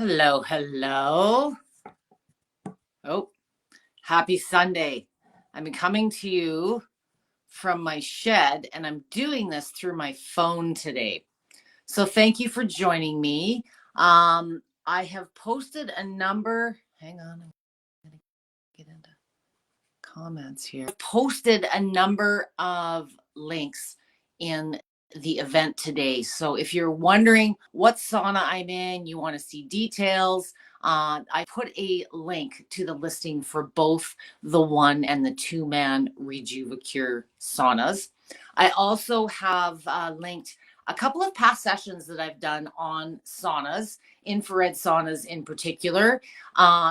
Hello, hello. Oh, happy Sunday. I'm coming to you from my shed, and I'm doing this through my phone today. So thank you for joining me. I have posted a number. Hang on, I'm going to get into comments here. I've posted a number of links in the event today. So if you're wondering what sauna I'm in, you want to see details, I put a link to the listing for both the 1 and the 2-man RejuvaCure saunas. I also have linked a couple of past sessions that I've done on saunas, infrared saunas in particular,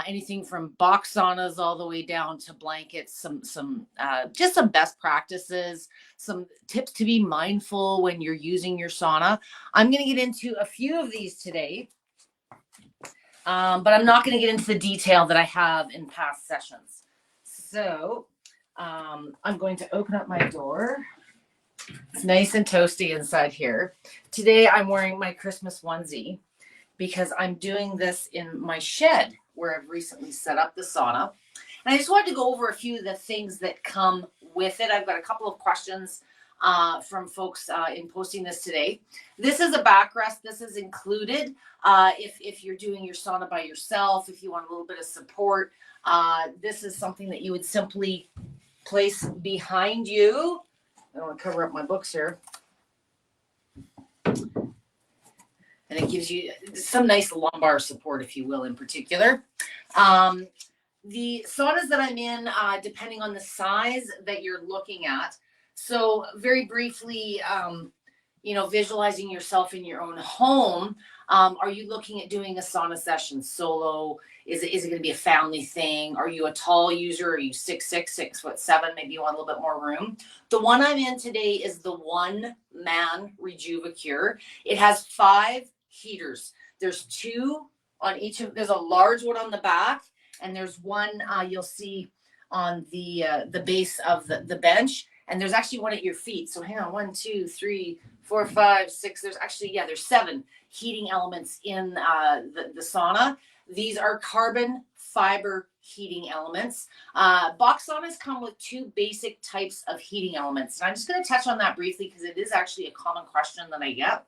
anything from box saunas all the way down to blankets, some just some best practices, some tips to be mindful when you're using your sauna. I'm going to get into a few of these today, but I'm not going to get into the detail that I have in past sessions. So I'm going to open up my door. It's nice and toasty inside here. Today I'm wearing my Christmas onesie because I'm doing this in my shed where I've recently set up the sauna. And I just wanted to go over a few of the things that come with it. I've got a couple of questions from folks in posting this today. This is a backrest. This is included if you're doing your sauna by yourself, if you want a little bit of support. This is something that you would simply place behind you. I don't want to cover up my books here. And it gives you some nice lumbar support, if you will, in particular. The saunas that I'm in, depending on the size that you're looking at. So very briefly, visualizing yourself in your own home. Are you looking at doing a sauna session solo? Is it going to be a family thing? Are you a tall user? Are you 6'6", 6'7"? Maybe you want a little bit more room. The one I'm in today is the 1-man RejuvaCure. It has 5 heaters. There's 2 on each of. There's a large one on the back, and there's one you'll see on the base of the bench. And there's actually one at your feet. So hang on, 1, 2, 3, 4, 5, 6. There's actually, there's 7 heating elements in the sauna. These are carbon fiber heating elements. Box saunas come with 2 basic types of heating elements. And I'm just going to touch on that briefly because it is actually a common question that I get.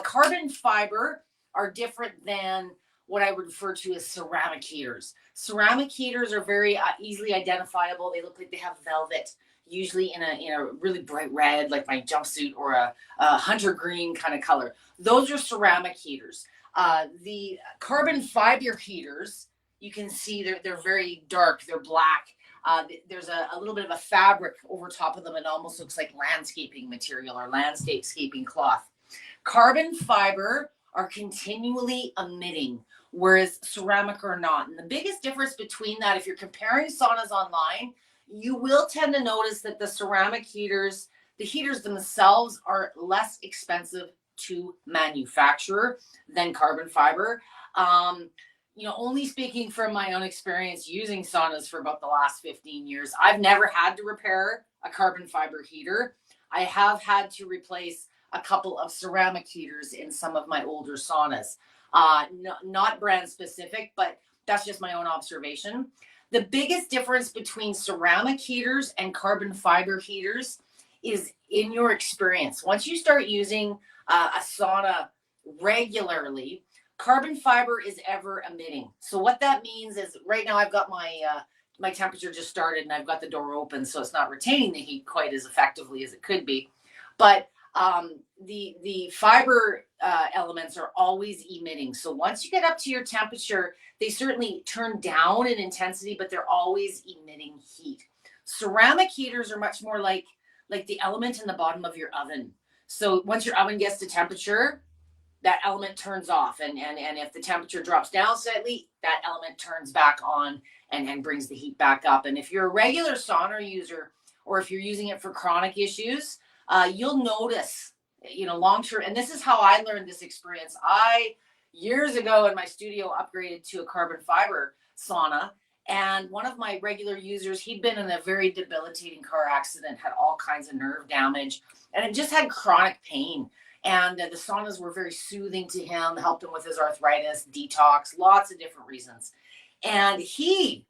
Carbon fiber are different than what I would refer to as ceramic heaters. Ceramic heaters are very easily identifiable. They look like they have velvet, usually in a really bright red, like my jumpsuit, or a hunter green kind of color. Those are ceramic heaters. The carbon fiber heaters, you can see they're very dark. They're black. There's a little bit of a fabric over top of them. It almost looks like landscaping material or landscaping cloth. Carbon fiber are continually emitting, whereas ceramic are not. And the biggest difference between that, if you're comparing saunas online, you will tend to notice that the ceramic heaters, the heaters themselves, are less expensive to manufacture than carbon fiber. Only speaking from my own experience using saunas for about the last 15 years, I've never had to repair a carbon fiber heater. I have had to replace a couple of ceramic heaters in some of my older saunas. Not brand specific, but that's just my own observation. The biggest difference between ceramic heaters and carbon fiber heaters is in your experience. Once you start using a sauna regularly, carbon fiber is ever emitting. So what that means is, right now I've got my temperature just started and I've got the door open, so it's not retaining the heat quite as effectively as it could be. But the fiber elements are always emitting. So once you get up to your temperature, they certainly turn down in intensity, but they're always emitting heat. Ceramic heaters are much more like the element in the bottom of your oven. So once your oven gets to temperature, that element turns off. And if the temperature drops down slightly, that element turns back on and brings the heat back up. And if you're a regular sauna user, or if you're using it for chronic issues, you'll notice, long-term, and this is how I learned this experience. I, years ago in my studio, upgraded to a carbon fiber sauna, and one of my regular users, he'd been in a very debilitating car accident, had all kinds of nerve damage, and it just had chronic pain. And the saunas were very soothing to him, helped him with his arthritis, detox, lots of different reasons. And he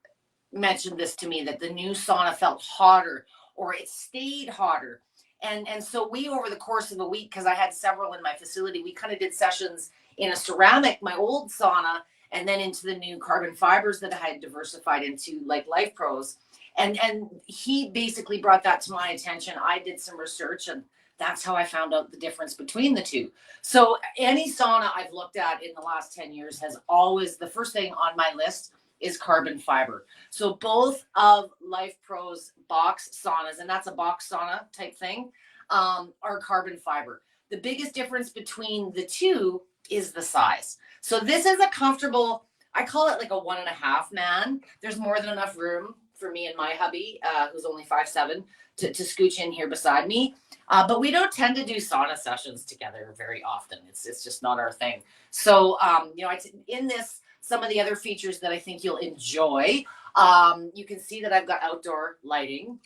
mentioned this to me, that the new sauna felt hotter, or it stayed hotter. And so we, over the course of a week, because I had several in my facility, we kind of did sessions in a ceramic, my old sauna, and then into the new carbon fibers that I had diversified into, like LifePros. And he basically brought that to my attention. I did some research, and that's how I found out the difference between the two. So any sauna I've looked at in the last 10 years has always, the first thing on my list is carbon fiber. So both of LifePro's box saunas, and that's a box sauna type thing, are carbon fiber. The biggest difference between the two is the size. So this is a comfortable, I call it like a 1.5 man. There's more than enough room for me and my hubby, who's only 5'7", to scooch in here beside me. But we don't tend to do sauna sessions together very often. It's just not our thing. So, in this, some of the other features that I think you'll enjoy, you can see that I've got outdoor lighting.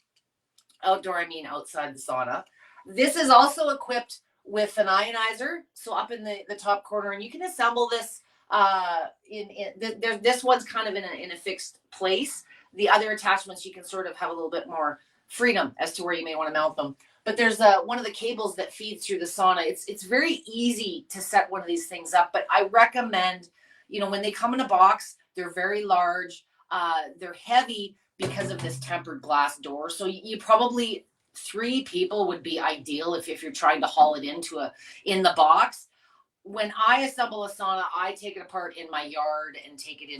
Outdoor, I mean outside the sauna. This is also equipped with an ionizer. So up in the top corner, and you can assemble this. This one's kind of in a fixed place. The other attachments, you can sort of have a little bit more freedom as to where you may want to mount them. But there's one of the cables that feeds through the sauna. It's very easy to set one of these things up, but I recommend, when they come in a box, they're very large. They're heavy because of this tempered glass door. So you probably 3 people would be ideal if you're trying to haul it in the box. When I assemble a sauna, I take it apart in my yard and take it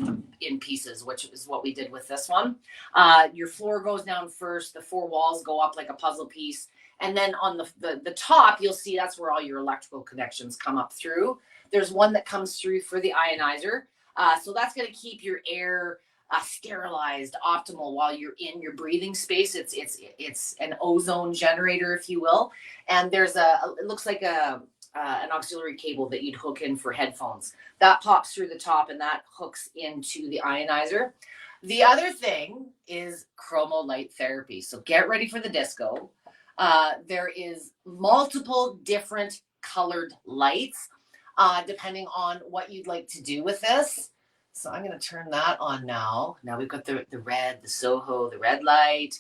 in pieces, which is what we did with this one. Your floor goes down first. The 4 walls go up like a puzzle piece. And then on the top, you'll see that's where all your electrical connections come up through. There's one that comes through for the ionizer. So that's going to keep your air sterilized, optimal while you're in your breathing space. It's an ozone generator, if you will. And there's it looks like an auxiliary cable that you'd hook in for headphones. That pops through the top, and that hooks into the ionizer. The other thing is Chromolite Therapy. So get ready for the disco. There is multiple different colored lights, depending on what you'd like to do with this. So I'm going to turn that on now. Now we've got the red, the Soho, the red light.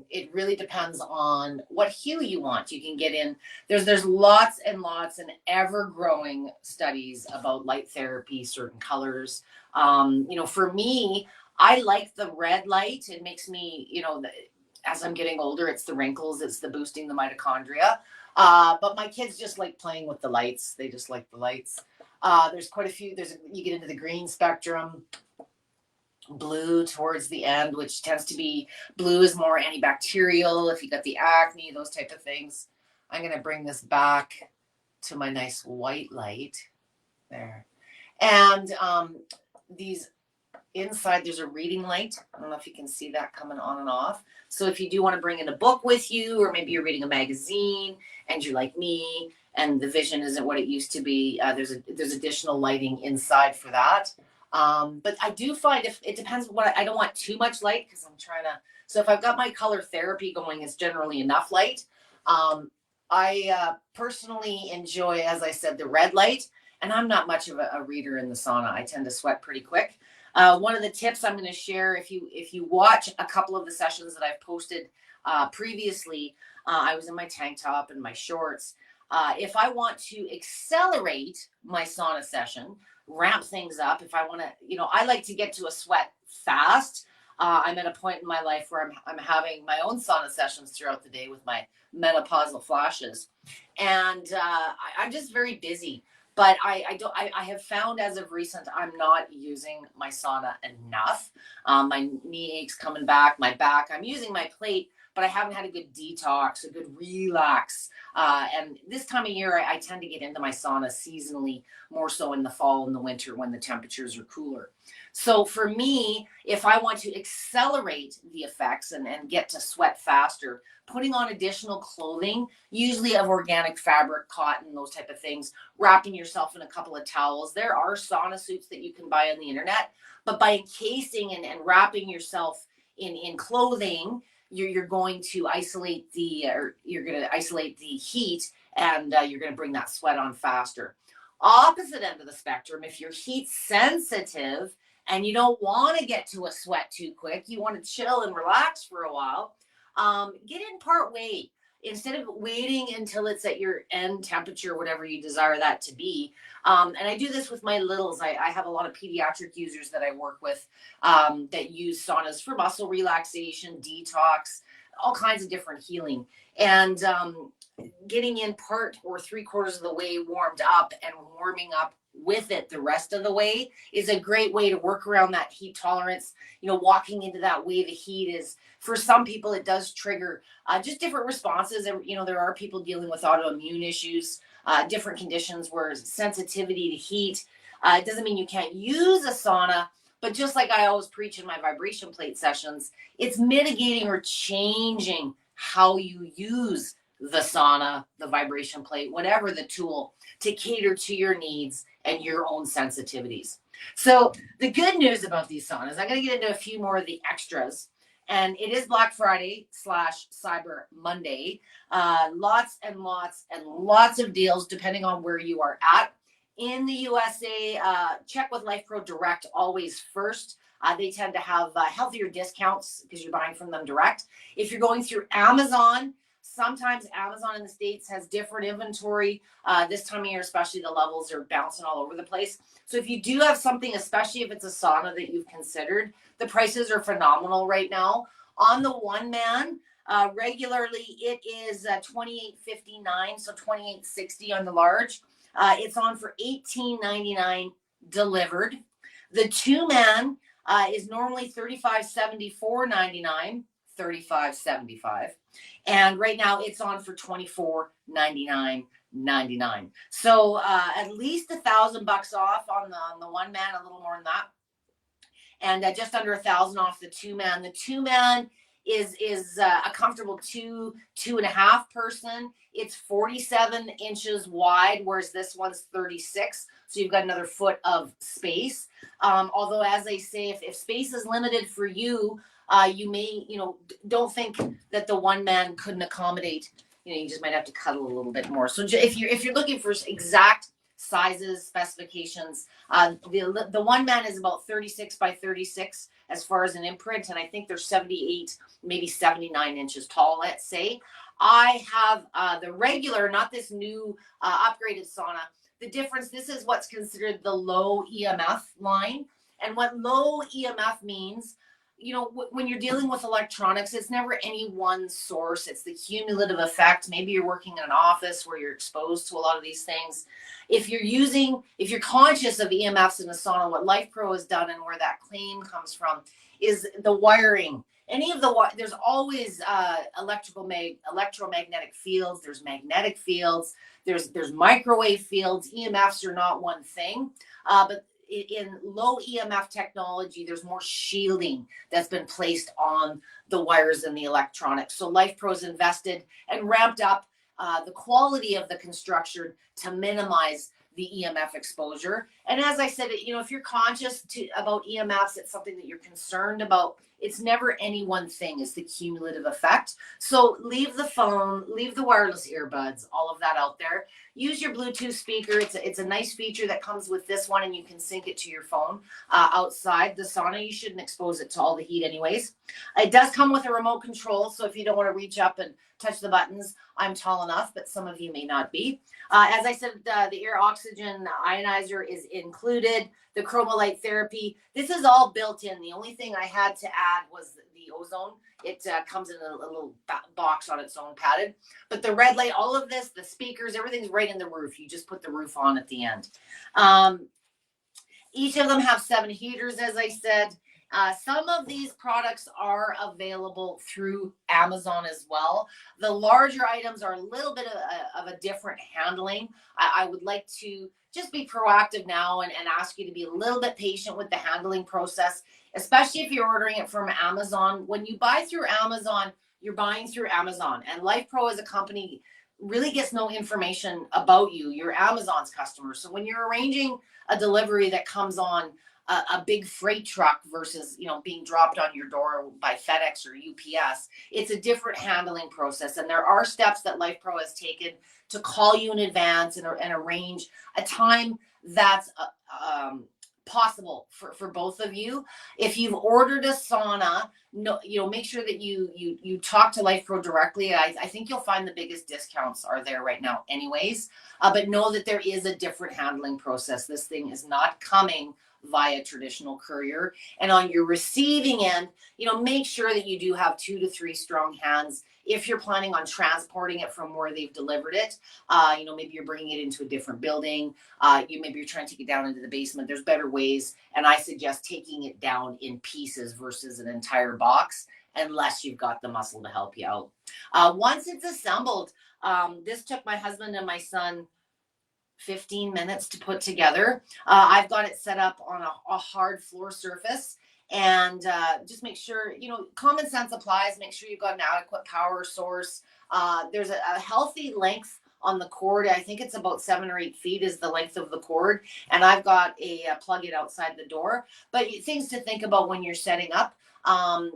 It really depends on what hue you want. You can get in. There's lots and lots and ever-growing studies about light therapy, certain colors. For me, I like the red light. It makes me, as I'm getting older, it's the wrinkles, it's the boosting the mitochondria. But my kids just like playing with the lights. They just like the lights. There's quite a few. You get into the green spectrum, blue towards the end, which tends to be, blue is more antibacterial if you got the acne, those type of things. I'm going to bring this back to my nice white light there. And these inside, there's a reading light. I don't know if you can see that coming on and off. So if you do want to bring in a book with you, or maybe you're reading a magazine and you're like me and the vision isn't what it used to be, there's additional lighting inside for that. But I do find it depends what I don't want too much light, because I'm trying to, so if I've got my color therapy going, it's generally enough light. I personally enjoy, as I said, the red light, and I'm not much of a reader in the sauna. I tend to sweat pretty quick. One of the tips I'm going to share, if you watch a couple of the sessions that I've posted previously, I was in my tank top and my shorts. If I want to accelerate my sauna session, ramp things up, if I want to, I like to get to a sweat fast. I'm at a point in my life where I'm having my own sauna sessions throughout the day with my menopausal flashes, and I'm just very busy. But I have found as of recent, I'm not using my sauna enough. My knee aches coming back, my back. I'm using my plate, but I haven't had a good detox, a good relax. And this time of year, I tend to get into my sauna seasonally, more so in the fall and the winter when the temperatures are cooler. So for me, if I want to accelerate the effects and get to sweat faster, putting on additional clothing, usually of organic fabric, cotton, those type of things, wrapping yourself in a couple of towels. There are sauna suits that you can buy on the internet, but by encasing and wrapping yourself in clothing, you're going to isolate the heat and you're going to bring that sweat on faster. Opposite end of the spectrum, if you're heat sensitive and you don't want to get to a sweat too quick, you want to chill and relax for a while, get in part way. Instead of waiting until it's at your end temperature, whatever you desire that to be. And I do this with my littles. I have a lot of pediatric users that I work with that use saunas for muscle relaxation, detox, all kinds of different healing. And getting in part or 3/4 of the way warmed up and warming up with it the rest of the way is a great way to work around that heat tolerance. Walking into that wave of heat is, for some people, it does trigger just different responses. And, there are people dealing with autoimmune issues, different conditions where sensitivity to heat, it doesn't mean you can't use a sauna, but just like I always preach in my vibration plate sessions, it's mitigating or changing how you use the sauna, the vibration plate, whatever the tool, to cater to your needs and your own sensitivities. So the good news about these saunas, I'm going to get into a few more of the extras. And it is Black Friday / Cyber Monday. Lots and lots and lots of deals depending on where you are at. In the USA, check with LifePro Direct always first. They tend to have healthier discounts because you're buying from them direct. If you're going through Amazon, sometimes Amazon in the States has different inventory. This time of year, especially, the levels are bouncing all over the place. So if you do have something, especially if it's a sauna that you've considered, the prices are phenomenal right now. On the one man, regularly it is $28.59, so $28.60 on the large. It's on for $18.99 delivered. The two man is normally $35.74.99, $35.75, and right now it's on for $24.99.99. So at least $1,000 off on the one man, a little more than that, and just under $1,000 off the two man. The two man is a comfortable 2.5 person. It's 47 inches wide, whereas this one's 36. So you've got another foot of space. Although, as I say, if space is limited for you, you may, don't think that the one man couldn't accommodate. You just might have to cuddle a little bit more. So if you're looking for exact sizes, specifications, the one man is about 36 by 36 as far as an imprint, and I think they're 78, maybe 79 inches tall, let's say. I have the regular, not this new upgraded sauna. The difference, this is what's considered the low EMF line. And what low EMF means, when you're dealing with electronics, it's never any one source. It's the cumulative effect. Maybe you're working in an office where you're exposed to a lot of these things. If you're conscious of EMFs in a sauna, what LifePro has done and where that claim comes from is the wiring. There's always electromagnetic fields. There's magnetic fields. There's microwave fields. EMFs are not one thing, but in low EMF technology, there's more shielding that's been placed on the wires and the electronics. So LifePro's invested and ramped up the quality of the construction to minimize the EMF exposure. And as I said, if you're conscious about EMFs, it's something that you're concerned about. It's never any one thing. It's the cumulative effect. So leave the phone, leave the wireless earbuds, all of that out there. Use your Bluetooth speaker. It's a nice feature that comes with this one, and you can sync it to your phone outside the sauna. You shouldn't expose it to all the heat anyways. It does come with a remote control, so if you don't want to reach up and touch the buttons, I'm tall enough, but some of you may not be. As I said, the air oxygen ionizer is included. The Chromolite Therapy, this is all built in. The only thing I had to add was the ozone. It comes in a little box on its own, padded. But the red light, all of this, the speakers, everything's right in the roof. You just put the roof on at the end. Each of them have 7 heaters, as I said. Some of these products are available through Amazon as well. The larger items are a little bit of a different handling. I would like to just be proactive now and ask you to be a little bit patient with the handling process, especially if you're ordering it from Amazon. When you buy through Amazon, you're buying through Amazon, and LifePro as a company really gets no information about you. You're Amazon's customer. So when you're arranging a delivery that comes on a big freight truck versus, you know, being dropped on your door by FedEx or UPS. It's a different handling process. And there are steps that LifePro has taken to call you in advance and arrange a time that's possible for both of you. If you've ordered a sauna, no, you know, make sure that you talk to LifePro directly. I think you'll find the biggest discounts are there right now anyways. But know that there is a different handling process. This thing is not coming via traditional courier. And on your receiving end, you know, make sure that you do have 2 to 3 strong hands. If you're planning on transporting it from where they've delivered it, you know, maybe you're bringing it into a different building. Maybe you're trying to take it down into the basement. There's better ways. And I suggest taking it down in pieces versus an entire box, unless you've got the muscle to help you out. Once it's assembled, this took my husband and my son 15 minutes to put together. I've got it set up on a hard floor surface, and just make sure, you know, common sense applies. Make sure you've got an adequate power source. There's a healthy length on the cord. I think it's about 7 or 8 feet is the length of the cord. And I've got a plug-in outside the door. But things to think about when you're setting up.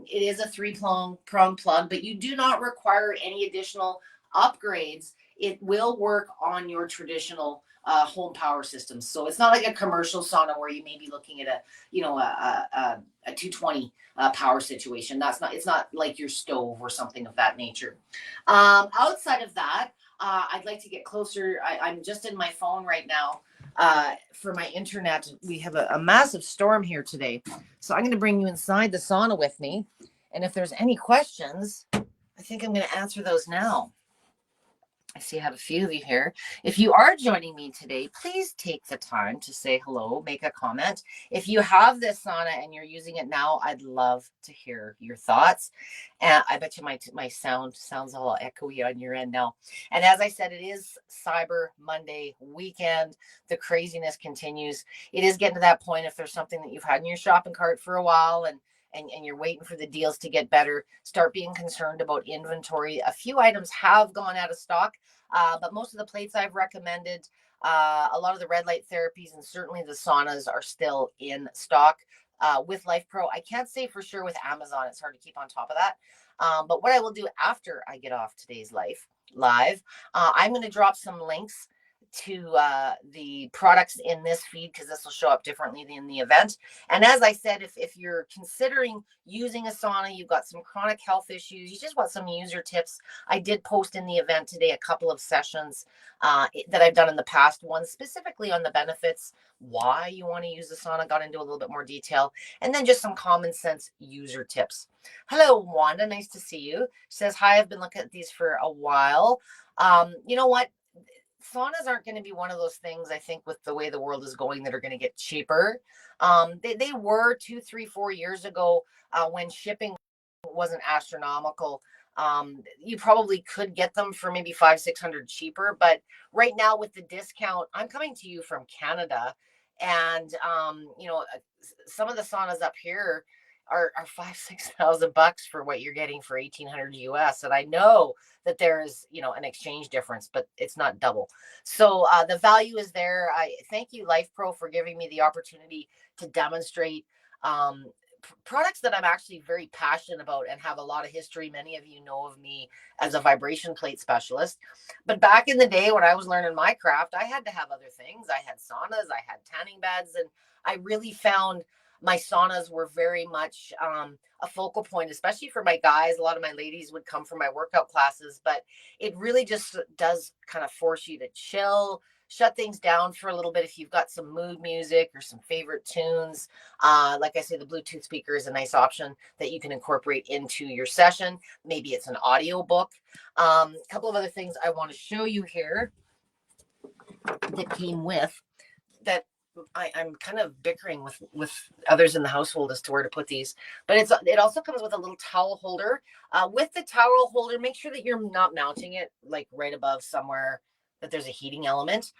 It is a 3-prong plug, but you do not require any additional upgrades. It will work on your traditional home power systems. So it's not like a commercial sauna where you may be looking at a 220 power situation. It's not like your stove or something of that nature. Outside of that, I'd like to get closer. I'm just in my phone right now for my internet. We have a massive storm here today. So I'm going to bring you inside the sauna with me. And if there's any questions, I think I'm going to answer those now. I see I have a few of you here. If you are joining me today, please take the time to say hello, make a comment. If you have this sauna and you're using it now, I'd love to hear your thoughts. And I bet you my sound sounds a little echoey on your end now. And as I said, it is Cyber Monday weekend. The craziness continues. It is getting to that point. If there's something that you've had in your shopping cart for a while and you're waiting for the deals to get better, start being concerned about inventory. A few items have gone out of stock, but most of the plates I've recommended, a lot of the red light therapies, and certainly the saunas are still in stock. With LifePro, I can't say for sure with Amazon. It's hard to keep on top of that. But what I will do after I get off today's live, I'm going to drop some links to the products in this feed, because this will show up differently than the event. And as I said, if you're considering using a sauna, you've got some chronic health issues, you just want some user tips, I did post in the event today a couple of sessions that I've done in the past. One specifically on the benefits, why you want to use the sauna, got into a little bit more detail, and then just some common sense user tips. Hello, Wanda, nice to see you. She says, hi, I've been looking at these for a while. You know what? Saunas aren't going to be one of those things, I think, with the way the world is going, that are going to get cheaper. They were 2, 3, 4 years ago when shipping wasn't astronomical. You probably could get them for maybe $500-600 cheaper. But right now with the discount, I'm coming to you from Canada. And, you know, some of the saunas up here are $5,000-6,000 for what you're getting for $1,800 US. And I know that there is, you know, an exchange difference, but it's not double. So the value is there. I thank you, LifePro, for giving me the opportunity to demonstrate products that I'm actually very passionate about and have a lot of history. Many of you know of me as a vibration plate specialist. But back in the day when I was learning my craft, I had to have other things. I had saunas, I had tanning beds, and I really found my saunas were very much a focal point, especially for my guys. A lot of my ladies would come for my workout classes, but it really just does kind of force you to chill, shut things down for a little bit. If you've got some mood music or some favorite tunes, like I say, the Bluetooth speaker is a nice option that you can incorporate into your session. Maybe it's an audio book. A couple of other things I want to show you here that came with that. I'm kind of bickering with others in the household as to where to put these, but it also comes with a little towel holder. With the towel holder, make sure that you're not mounting it like right above somewhere that there's a heating element.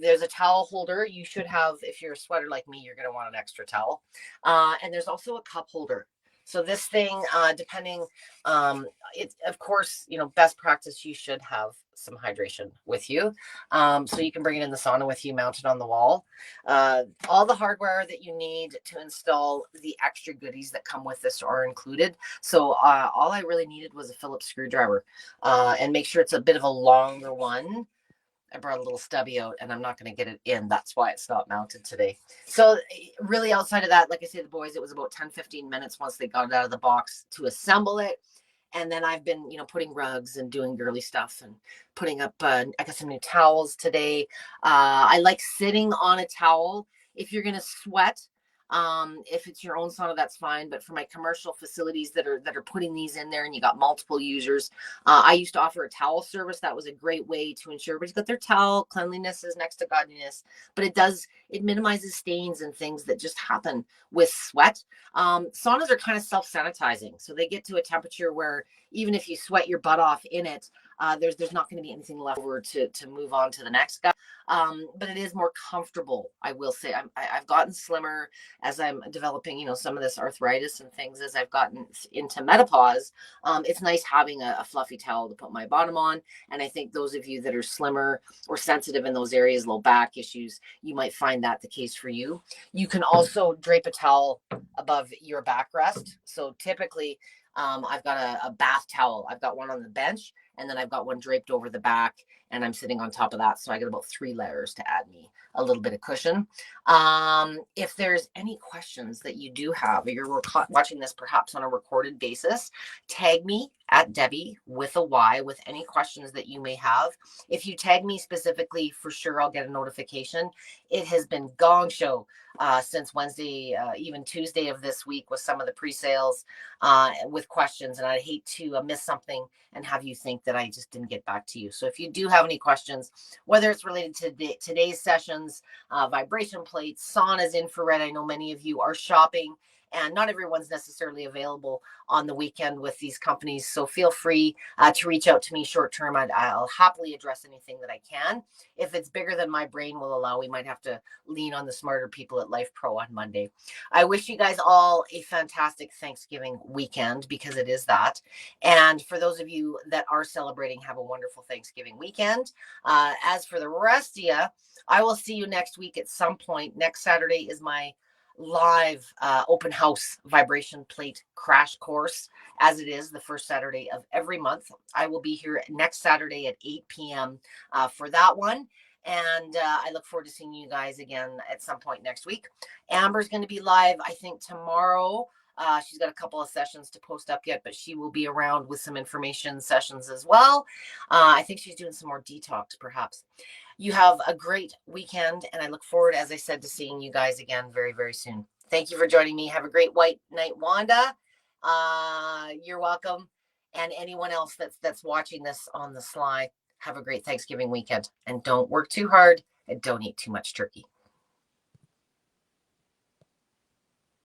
There's a towel holder. You should have, if you're a sweater like me, you're going to want an extra towel. And there's also a cup holder. So this thing, depending, it's of course, best practice, you should have some hydration with you. So you can bring it in the sauna with you, mounted on the wall. All the hardware that you need to install the extra goodies that come with this are included. So all I really needed was a Phillips screwdriver, and make sure it's a bit of a longer one. I brought a little stubby out and I'm not going to get it in. That's why it's not mounted today. So really outside of that, like I say, the boys, it was about 10-15 minutes once they got it out of the box to assemble it. And then I've been, putting rugs and doing girly stuff and putting up, I got some new towels today. I like sitting on a towel. If you're going to sweat, if it's your own sauna, that's fine. But for my commercial facilities that are putting these in there and you got multiple users, I used to offer a towel service. That was a great way to ensure everybody's got their towel. Cleanliness is next to godliness, but it minimizes stains and things that just happen with sweat. Saunas are kind of self-sanitizing. So they get to a temperature where even if you sweat your butt off in it, there's not going to be anything left over to move on to the next guy. But it is more comfortable, I will say. I've gotten slimmer as I'm developing, some of this arthritis and things as I've gotten into menopause. It's nice having a fluffy towel to put my bottom on. And I think those of you that are slimmer or sensitive in those areas, low back issues, you might find that the case for you. You can also drape a towel above your backrest. So typically, I've got a bath towel. I've got one on the bench, and then I've got one draped over the back, and I'm sitting on top of that. So I get about 3 layers to add me a little bit of cushion. If there's any questions that you do have, or you're watching this perhaps on a recorded basis, tag me at Debby with a Y with any questions that you may have. If you tag me specifically, for sure, I'll get a notification. It has been gong show since Wednesday, even Tuesday of this week with some of the pre-sales with questions. And I'd hate to miss something and have you think that I just didn't get back to you. So if you do have any questions, whether it's related to today's sessions, vibration plates, saunas, infrared, I know many of you are shopping and not everyone's necessarily available on the weekend with these companies. So feel free to reach out to me short term. I'll happily address anything that I can. If it's bigger than my brain will allow, we might have to lean on the smarter people at LifePro on Monday. I wish you guys all a fantastic Thanksgiving weekend, because it is that. And for those of you that are celebrating, have a wonderful Thanksgiving weekend. As for the rest of you, I will see you next week at some point. Next Saturday is my live open house vibration plate crash course, as it is the first Saturday of every month. I will be here next Saturday at 8 p.m. For that one. And I look forward to seeing you guys again at some point next week. Amber's going to be live, I think, tomorrow. She's got a couple of sessions to post up yet, but she will be around with some information sessions as well. I think she's doing some more detox, perhaps. You have a great weekend, and I look forward, as I said, to seeing you guys again very, very soon. Thank you for joining me. Have a great white night, Wanda. You're welcome. And anyone else that's watching this on the sly, have a great Thanksgiving weekend. And don't work too hard and don't eat too much turkey.